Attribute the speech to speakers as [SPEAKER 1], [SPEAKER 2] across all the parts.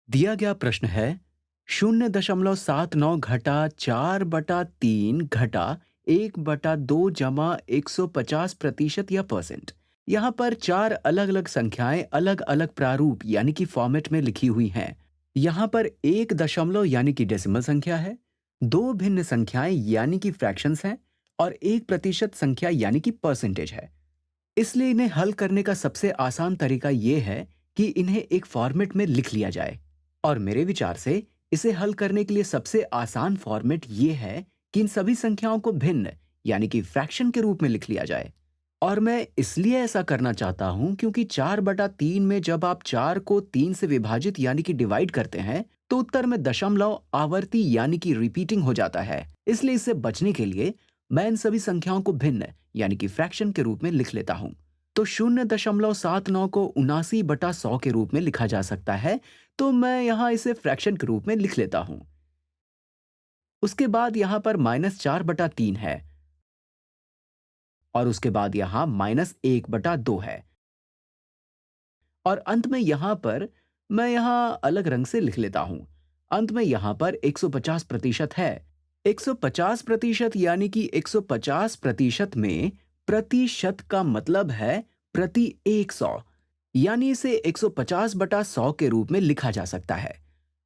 [SPEAKER 1] दिया गया प्रश्न है 0.79 घटा 4/3 घटा 1/2 जमा 150% या परसेंट। यहाँ पर चार अलग अलग संख्याएं अलग अलग प्रारूप यानी कि फॉर्मेट में लिखी हुई हैं। यहाँ पर एक दशमलव यानी कि डेसिमल संख्या है, दो भिन्न संख्याएं यानी कि फ्रैक्शंस हैं और 1% संख्या यानी कि परसेंटेज है। इसलिए इन्हें हल करने का सबसे आसान तरीका ये है कि इन्हें एक फॉर्मेट में लिख लिया जाए। और मेरे विचार से इसे हल करने के लिए सबसे आसान फॉर्मेट ये है कि इन सभी संख्याओं को भिन्न यानी कि फ्रैक्शन के रूप में लिख लिया जाए। और मैं इसलिए ऐसा करना चाहता हूं क्योंकि 4/3 में जब आप 4 को 3 से विभाजित यानी कि डिवाइड करते हैं तो उत्तर में दशमलव आवर्ती यानी कि रिपीटिंग हो जाता है। इसलिए इससे बचने के लिए मैं इन सभी संख्याओं को भिन्न यानी कि फ्रैक्शन के रूप में लिख लेता हूं। तो 0.79 को 79/100 के रूप में लिखा जा सकता है। तो मैं यहां इसे फ्रैक्शन के रूप में लिख लेता हूं। उसके बाद यहां पर -4/3 है और उसके बाद यहां -1/2 है और अंत में यहां पर मैं यहां अलग रंग से लिख लेता हूं। अंत में यहां पर 150% है। 150% यानी कि 150% में प्रतिशत का मतलब है प्रति 100, यानी इसे 150/100 के रूप में लिखा जा सकता है।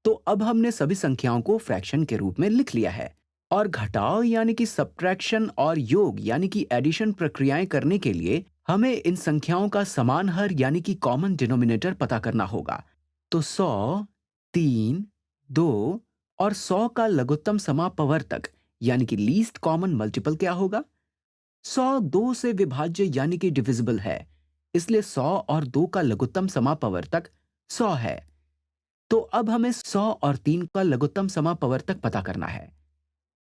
[SPEAKER 1] तो अब हमने सभी संख्याओं को फ्रैक्शन के रूप में लिख लिया है और घटाव यानी कि सब्ट्रैक्शन और योग यानी कि एडिशन प्रक्रियाएं करने के लिए हमें इन संख्याओं का समान हर यानी कि कॉमन डिनोमिनेटर पता करना होगा। तो 100, 3, 2 और 100 का लघुत्तम समापवर्तक यानी कि लीस्ट कॉमन मल्टीपल क्या होगा? 100 2 से विभाज्य यानी कि डिविजिबल है, इसलिए 100 और 2 का लघुत्तम समापवर्तक 100 है। तो अब हमें 100 और 3 का लघुत्तम समापवर्तक पता करना है।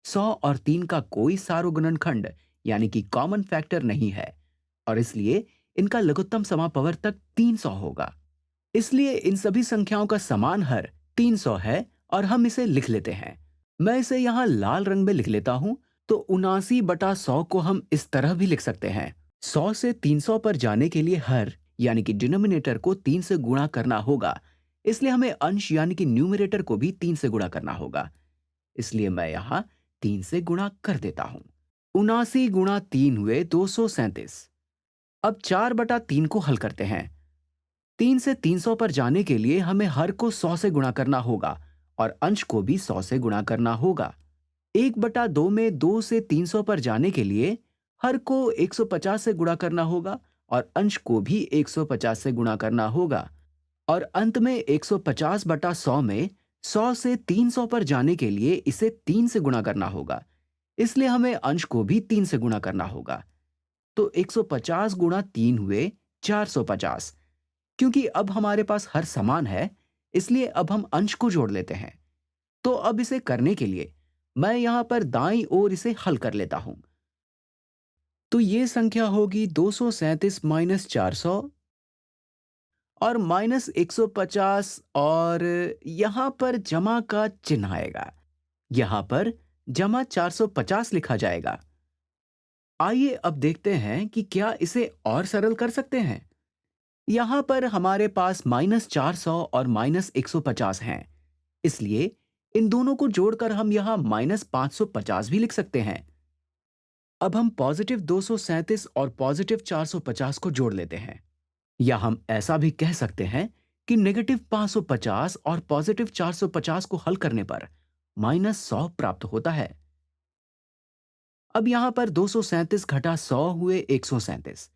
[SPEAKER 1] 100 और 3 का कोई सार्वगुणनखंड यानी कि कॉमन फैक्टर नहीं है और इसलिए इनका लघुत्तम समापवर्तक 300 होगा। इसलिए इन सभी संख्याओं का समान हर 300 है और हम इसे लिख लेते हैं। मैं इसे यहां लाल रंग में लिख लेता हूं। तो 79/100 को हम इस तरह भी लिख सकते हैं। 100 से 300 पर जाने के लिए हर यानी कि डिनोमिनेटर को 3 से गुणा करना होगा, इसलिए हमें अंश यानी कि न्यूमरेटर को भी 3 से गुणा करना होगा। इसलिए मैं यहां 3 से गुणा कर देता हूं। 79 गुणा 3 हुए 237। अब 4/3 को हल करते हैं। 3 से 300 पर जाने के लिए हमें हर को 100 से गुणा करना होगा और अंश को भी 100 से गुणा करना होगा। 1/2 में 2 से 300 पर जाने के लिए हर को 150 से गुणा करना होगा और अंश को भी 150 से गुणा करना होगा। और अंत में 150/100 में 100 से 300 पर जाने के लिए इसे 3 से गुणा करना होगा, इसलिए हमें अंश को भी 3 से गुणा करना होगा। तो 150 गुणा 3 हुए 450। क्योंकि अब हमारे पास हर समान है, इसलिए अब हम अंश को जोड़ लेते हैं। तो अब इसे करने के लिए मैं यहां पर दाईं ओर इसे हल कर लेता हूं। तो ये संख्या होगी 237 माइनस 400 और माइनस 150 और यहां पर जमा का चिन्ह आएगा। यहां पर जमा 450 लिखा जाएगा। आइए अब देखते हैं कि क्या इसे और सरल कर सकते हैं। यहां पर हमारे पास -400 और -150 हैं, इसलिए इन दोनों को जोड़कर हम यहां -550 भी लिख सकते हैं। अब हम पॉजिटिव 237 और पॉजिटिव 450 को जोड़ लेते हैं। या हम ऐसा भी कह सकते हैं कि नेगेटिव 550 और पॉजिटिव 450 को हल करने पर -100 प्राप्त होता है। अब यहां पर 237 घटा 100 हुए 137।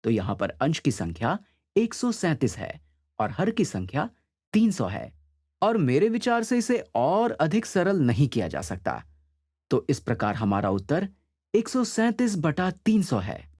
[SPEAKER 1] तो यहां पर अंश की संख्या 137 है और हर की संख्या 300 है। और मेरे विचार से इसे और अधिक सरल नहीं किया जा सकता। तो इस प्रकार हमारा उत्तर 137/300 है।